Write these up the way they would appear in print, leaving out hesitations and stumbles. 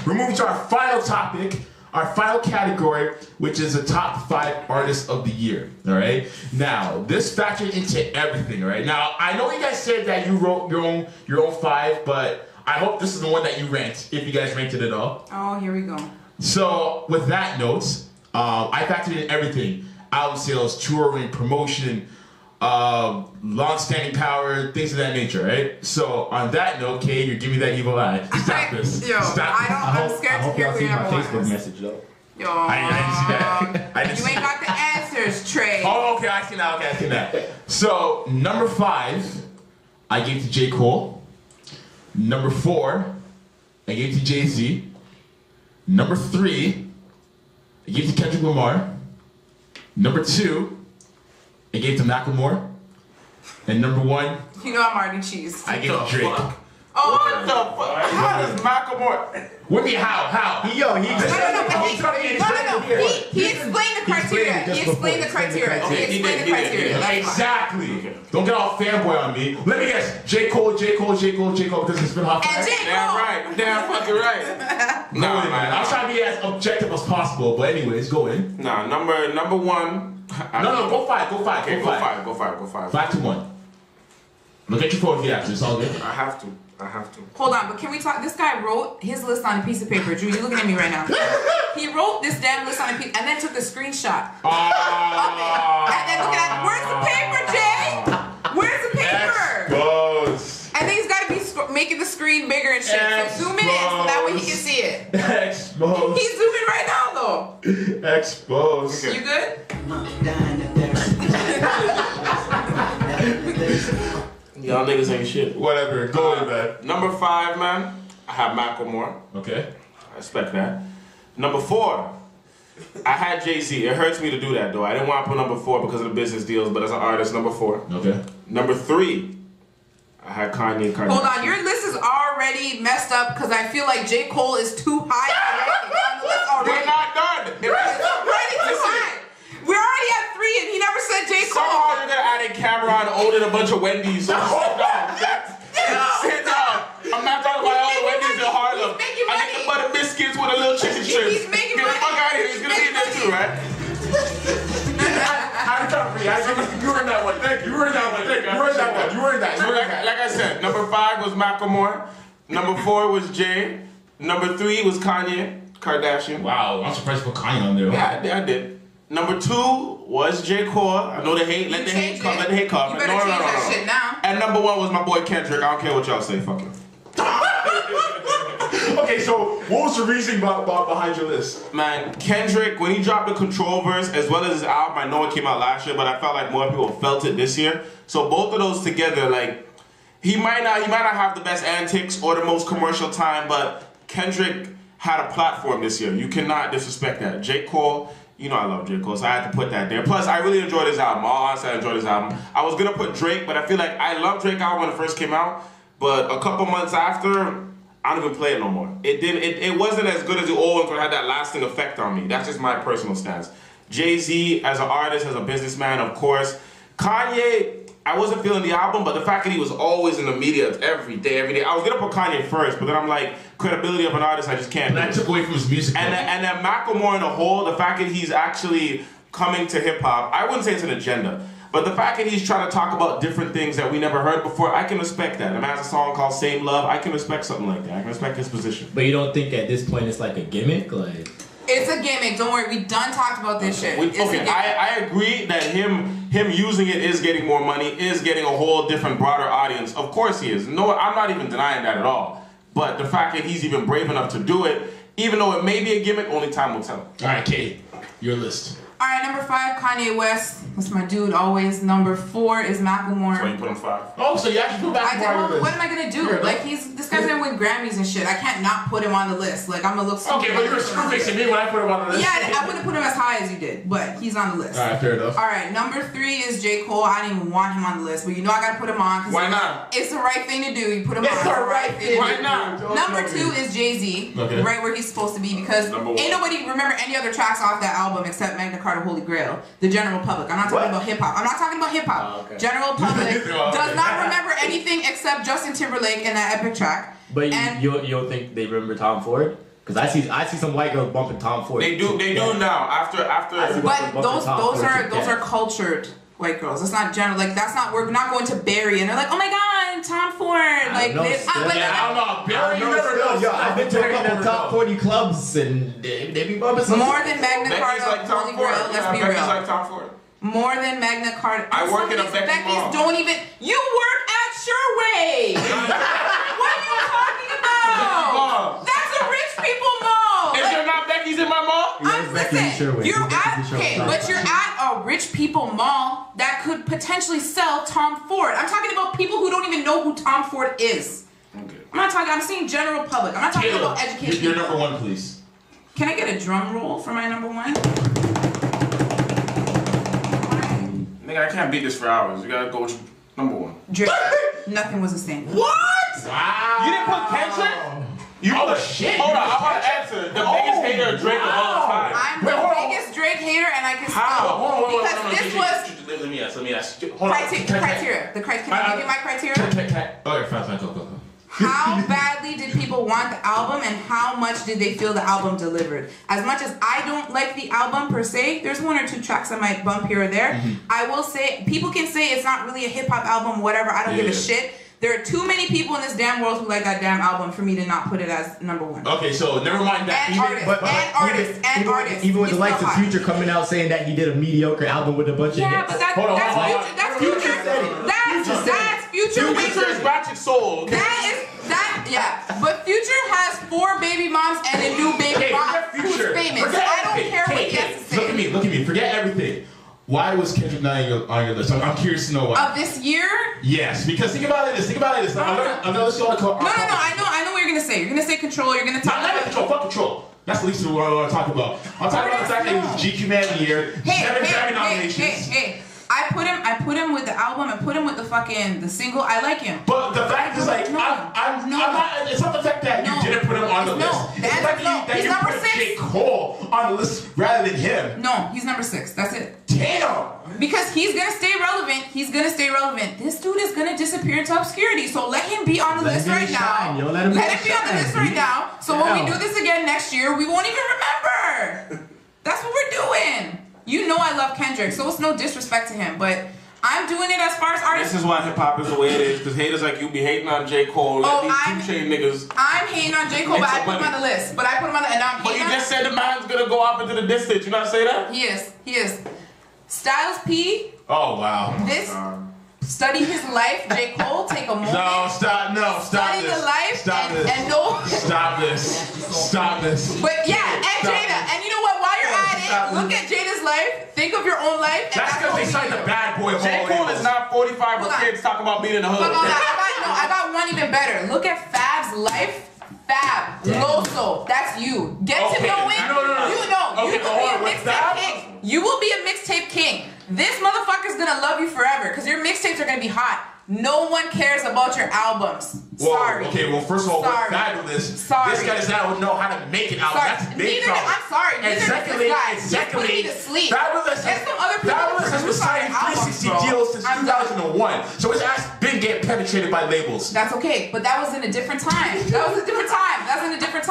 we're moving to our final topic, our final category, which is the top 5 artists of the year. All right. Now, this factored into everything. All right. Now, I know you guys said that you wrote your own 5, but I hope this is the one that you ranked, if you guys ranked it at all. Oh, here we go. So, with that note, I factored in everything: album sales, touring, promotion, long-standing power, things of that nature, right? So, on that note, Kay, you're giving me that evil eye. Stop this. Yo, Stop this. I'm scared to hear what you have Facebook message though. Yo, I didn't see that. I didn't you see ain't got the answers, Trey. Oh, okay, I see that. Okay, I see that. So, number 5, I gave to J.Cole. Number 4, I gave to Jay-Z. Number 3, I gave to Kendrick Lamar. Number 2, I gave to Macklemore. And number 1, You know I'm already cheesed. I gave to Drake. Oh, What the fuck? How does Macklemore? What do you mean, how? He No. He explained the criteria. He explained the criteria. Okay, He explain did. the criteria. That's fine. Exactly. Don't get all fanboy on me. Let me guess. J.Cole, because it's been hot. And J.Cole. Damn right. Damn fucking right. Nah, man. I was trying to be as objective as possible, but anyways, go in. Nah, number 1. No, go 5. Okay, go 5. 5 to 1. Look at your phone if you have to. It's all good. I have to. Hold on, but can we talk? This guy wrote his list on a piece of paper. Drew, you're looking at me right now. He wrote this damn list on a piece and then took a screenshot. Oh. And then look at, where's the paper, Jay? Where's the paper? Exposed. And then he's got to be making the screen bigger and shit. So zoom in so that way he can see it. Exposed. He's zooming right now, though. Exposed. You good? Y'all niggas ain't shit. Whatever. Go in, man. Number 5, man. I have Macklemore. Okay. I respect that. Number 4. I had Jay-Z. It hurts me to do that though. I didn't want to put number 4 because of the business deals, but as an artist, number 4. Okay. Number 3. I had Kanye. Hold on, your list is already messed up because I feel like J. Cole is too high on the list already. We're not done. It's already too high. We're already at 3 and he never said J. Cole. Somehow you're gonna add in Cameron, Odin, a bunch of Wendy's. So sit down. Sit down. I'm not talking about all the Wendy's in Harlem. I get the butter biscuits with a little chicken strips. He's making Get the money. fuck out of here. He's gonna be in there too, right? You were in that one. Thank you. You were in that one. Like I said, number 5 was Macklemore. Number 4 was Jay. Number 3 was Kanye Kardashian. Wow, I'm surprised you put Kanye on there. Yeah, I did. Number 2 was J.Cole. I know the hate. Let the hate come. Let the hate come. You better change that shit now. And number 1 was my boy Kendrick. I don't care what y'all say. Fuck him. Okay, so what was the reasoning behind your list? Man, Kendrick, when he dropped the Control verse, as well as his album, I know it came out last year, but I felt like more people felt it this year. So both of those together, like, he might not have the best antics or the most commercial time, but Kendrick had a platform this year. You cannot disrespect that. J.Cole, you know I love J.Cole, so I had to put that there. Plus, I really enjoyed his album. All honestly, I enjoyed his album. I was gonna put Drake, but I feel like I loved Drake album when it first came out, but a couple months after, I don't even play it no more. It wasn't as good as the old ones, but it had that lasting effect on me. That's just my personal stance. Jay-Z, as an artist, as a businessman, of course. Kanye, I wasn't feeling the album, but the fact that he was always in the media every day. I was gonna put Kanye first, but then I'm like, credibility of an artist, I just can't. That took away from his music. And then Macklemore in a whole, the fact that he's actually coming to hip hop, I wouldn't say it's an agenda, but the fact that he's trying to talk about different things that we never heard before, I can respect that. The man has a song called Same Love, I can respect something like that. I can respect his position. But you don't think at this point it's like a gimmick? Like, It's a gimmick. Don't worry. We done talked about this shit. I agree that him using it is getting more money, is getting a whole different, broader audience. Of course he is. No, I'm not even denying that at all. But the fact that he's even brave enough to do it, even though it may be a gimmick, only time will tell. All right, Kate, your list. All right, number 5, Kanye West. That's my dude always. Number 4 is Macklemore. So you put him 5. Oh, so you actually put Macklemore on your list. What am I gonna do? Like this guy's gonna win Grammys and shit. I can't not put him on the list. Like I'm gonna look. Okay, but you were screw fixing me when I put him on the list. Yeah, I wouldn't put him as high as you did, but he's on the list. All right, fair enough. All right, number 3 is J. Cole. I didn't even want him on the list, but you know I gotta put him on because Why not? It's the right thing to do. You put him It's on. the right thing. Why not? Number 2 is Jay-Z, Okay. right where he's supposed to be because Number 1. ain't nobody remember any other tracks off that album except Magna Carta Holy Grail. The general public. I'm not talking about hip hop. I'm not talking about hip hop. Oh, okay. General public does not remember anything except Justin Timberlake and that epic track. but you don't think they remember Tom Ford? Because I see some white girls bumping Tom Ford. They do now. After. But those are cultured white girls. It's not general. Like that's not. We're not going to Barry and they're like, oh my god, Tom Ford. Like, I don't know. Barry, you never know. Yo, I've been to a couple top 40 clubs and they be bumping some. More than Magna Becky's Carta, like Tom Holy Ford. Grail. Let's be Becky's real. like Tom Ford. More than Magna Carta. I work in a Becky's Becky's mall. don't even. You work at Sherway. What are you talking about? That's a rich people mall. Is there not Becky's in my mall? Listen, you're at a rich people mall that could potentially sell Tom Ford. I'm talking about people who don't even know who Tom Ford is. Okay. I'm saying general public. I'm not talking about education. You're number one, please. Can I get a drum roll for my number one? Nigga, I can't beat this for hours. You gotta go with number one. Drake. Nothing was the same. What? Wow. You didn't put Kendrick? Oh shit. Hold on, I want to answer. The biggest hater of Drake of all time. I'm the biggest Drake hater, and I can How? because this was Let me ask. Hold on. criteria. Can I give you my criteria? Okay, fine, go. How badly did people want the album, and how much did they feel the album delivered? As much as I don't like the album per se, there's one or two tracks I might bump here or there. Mm-hmm. I will say, people can say it's not really a hip hop album, whatever. I don't give a shit. There are too many people in this damn world who like that damn album for me to not put it as number one. Okay, so never mind that. And artists. Even with the He's likes still of hot. Future coming out saying that he did a mediocre album with a bunch of Yeah, hits. but Hold on. that's Future. That's Future. Future is Ratchet Soul. But Future has 4 baby moms and a new baby mom who's famous. I don't care what he has to say. Look at me. Forget everything. Why was Kendrick not on your list? I'm curious to know why. Of this year? Yes, because think about it this. I'm gonna list you all the No. I know what you're gonna say. You're gonna say Control. You're gonna talk Not about Control. Fuck Control. That's the least of what I want to talk about. I'm talking about the fact that he was GQ Man of the Year, 7 Grammy nominations. Hey. I put him with the album. I put him with the single. I like him. But the fact is, like, I'm not. It's not the fact that you didn't put him on the list. It's the fact that you put J.Cole on the list rather than him. No, he's number 6. That's it. Damn. Because he's gonna stay relevant. This dude is gonna disappear into obscurity. So let him be on the list right now. Let him be on the list right now. So when we do this again next year, we won't even remember. That's what we're doing. You know I love Kendrick, so it's no disrespect to him, but I'm doing it as far as artists. This is why hip hop is the way it is, because haters like you be hating on J.Cole. These 2 Chainz niggas. I'm hating on J.Cole, but I put him on the list. But you just said the man's gonna go off into the distance. You not say that? He is. Styles P. Oh wow. Study his life, J.Cole. Take a moment. Stop Study this. the life Stop this. and know. Stop this. But yeah, and Jada. And you know what? While you're at it, look at Jada's life. Think of your own life. That's because they signed the bad boy of all J.Cole is not 45 with kids talking about being in the hood. I got one even better. Look at Fab's life. Fab, Loso, that's you. Get to know it. No. You know. Okay, You will be a mixtape king. You will be a mixtape king. This motherfucker's gonna love you forever because your mixtapes are gonna be hot. No one cares about your albums. Sorry. Okay, well, first of all, we're fabulous. This guy does not know how to make an album. That's big problem. I'm sorry. And secondly, Fabulous has been signing 360 deals since 2001. So his ass been getting penetrated by labels. That's okay, but that was in a different time. That's in a different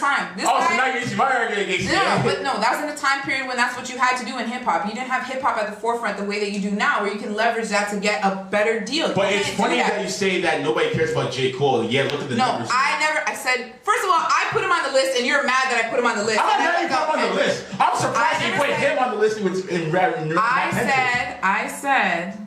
time. This so guy, now you're using my argument against me. No, that was in a time period when that's what you had to do in hip hop. You didn't have hip hop at the forefront the way that you do now, where you can leverage that to get a better deal. But it's funny that you say that nobody cares about J.Cole. Yeah, look at the numbers. No, I said, first of all, I put him on the list and you're mad that I put him on the list. I'm not mad you put him on the list. I'm surprised you put him on the list I said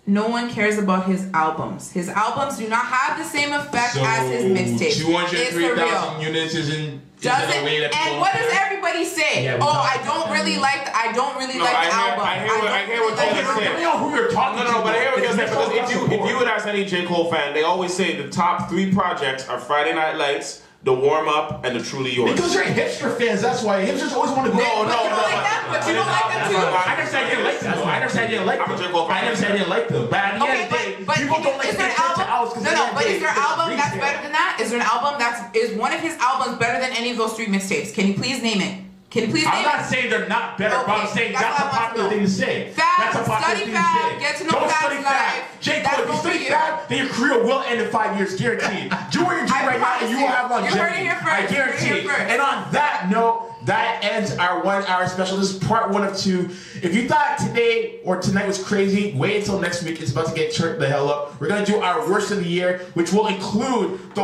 no one cares about his albums. His albums do not have the same effect as his mixtapes. 203,000 units isn't and what does everybody say? Yeah, I don't really like the album. I hear what you're saying. You know who you're talking to. But I hear what you're saying, because if you would ask any J. Cole fan, they always say the top 3 projects are Friday Night Lights, The Warm Up, and The Truly Yours. Because you're hipster fans, that's why. Hipsters always want to go. But you don't like them too. I never said I didn't like them. I never said I didn't like them. I never said I didn't like them. But at the end of the day, people don't like their album. But is there an album that's better than that? Is there an album is one of his albums better than any of those 3 mixtapes? Can you please name it? I'm not saying they're not better, but I'm saying that's a popular thing to say. That's a popular thing to say. Get to know Don't study Fab. J. Cole, if you study Fab, then your career will end in 5 years, guaranteed. Do what you're doing right now, and you will have longevity. You heard it here first. I guarantee You heard it. it first. And on that note, that ends our 1 hour special. This is part 1 of 2. If you thought today or tonight was crazy, wait until next week. It's about to get turned the hell up. We're going to do our worst of the year, which will include the